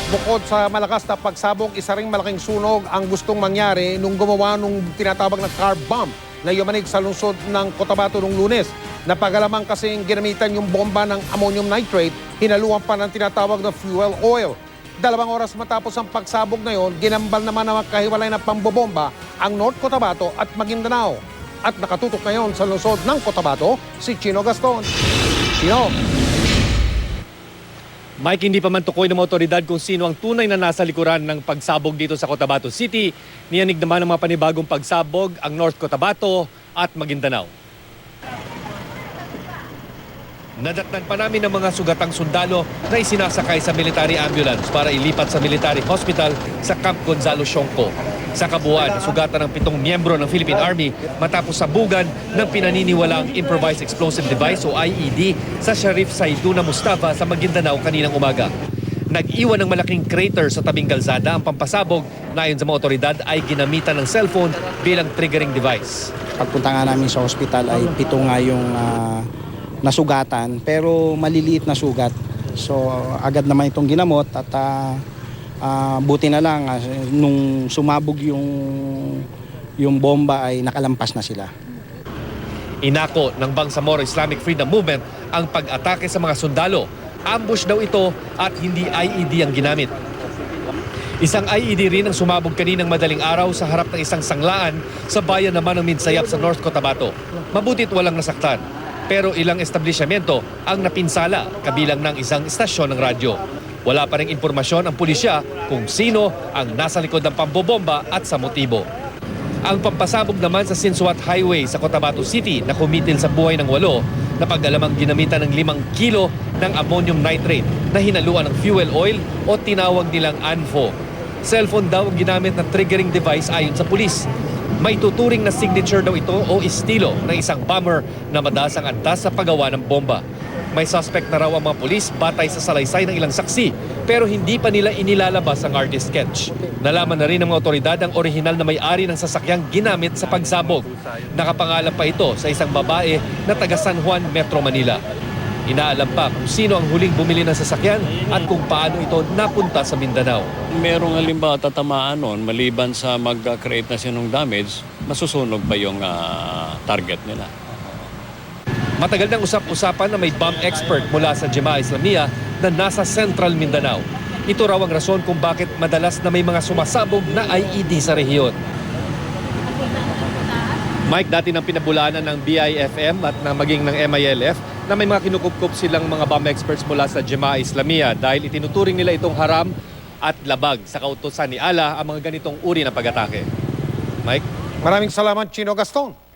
Bukod sa malakas na pagsabog, isa ring malaking sunog ang gustong mangyari nung gumawa nung tinatawag na car bomb na yumanig sa lungsod ng Cotabato nung Lunes. Napagalamang kasing ginamitan yung bomba ng ammonium nitrate, hinaluan pa ng tinatawag na fuel oil. 2 oras matapos ang pagsabog na yon, ginambal naman na magkahiwalay na pambobomba ang North Cotabato at Maguindanao. At nakatutok ngayon sa lungsod ng Cotabato, si Chino Gaston. Chino. Mike, hindi pa man tukoy ng mga otoridad kung sino ang tunay na nasa likuran ng pagsabog dito sa Cotabato City. Niyanig naman ng mga panibagong pagsabog ang North Cotabato at Maguindanao. Nadatnan pa namin ng mga sugatang sundalo na isinasakay sa military ambulance para ilipat sa military hospital sa Camp Gonzalo Sionco. Sa kabuuan, sugatan ng 7 miyembro ng Philippine Army matapos sabugan ng pinaniniwalang improvised explosive device o IED sa Sharif Saiduna Mustafa sa Maguindanao kaninang umaga. Nag-iwan ng malaking crater sa tabing kalsada ang pampasabog na ayon sa mga otoridad ay ginamitan ng cellphone bilang triggering device. Pagpunta nga namin sa hospital ay 7 nga yung nasugatan pero maliliit na sugat. So agad naman itong ginamot at buti na lang nung sumabog yung bomba ay nakalampas na sila. Inako ng Bangsamoro Islamic Freedom Movement ang pag-atake sa mga sundalo. Ambush daw ito at hindi IED ang ginamit. Isang IED rin ang sumabog kaninang madaling araw sa harap ng isang sanglaan sa bayan naman ng Minsayap sa North Cotabato. Mabutit walang nasaktan. Pero ilang establishmento ang napinsala kabilang ng isang istasyon ng radyo. Wala pa ring impormasyon ang pulisya kung sino ang nasa likod ng pambobomba at sa motibo. Ang pampasabog naman sa Sinsuat Highway sa Cotabato City na kumitil sa buhay ng 8 na pag-alamang ginamitan ng 5 kilo ng ammonium nitrate na hinaluan ng fuel oil o tinawag nilang ANFO. Cellphone daw ang ginamit na triggering device ayon sa pulis. May tuturing na signature daw ito o estilo ng isang bomber na madalas ang antas sa paggawa ng bomba. May suspect na raw ang mga pulis batay sa salaysay ng ilang saksi pero hindi pa nila inilalabas ang artist sketch. Nalaman na rin ng mga otoridad ang orihinal na may-ari ng sasakyang ginamit sa pagsabog. Nakapangalan pa ito sa isang babae na taga San Juan, Metro Manila. Inaalam pa kung sino ang huling bumili ng sasakyan at kung paano ito napunta sa Mindanao. Merong halimbawa tatamaan noon, maliban sa mag-create na sinong damage, masusunog pa yung target nila. Matagal nang usap-usapan na may bomb expert mula sa Jemaah Islamiyah na nasa Central Mindanao. Ito raw ang rason kung bakit madalas na may mga sumasabog na IED sa rehiyon. Mike, dati nang pinabulaanan ng BIFM at maging ng MILF na may mga kinukup-kup silang mga bomb experts mula sa Jemaah Islamiyah dahil itinuturing nila itong haram at labag sa kautusan ni Allah ang mga ganitong uri ng pag-atake. Mike? Maraming salamat, Chino Gaston.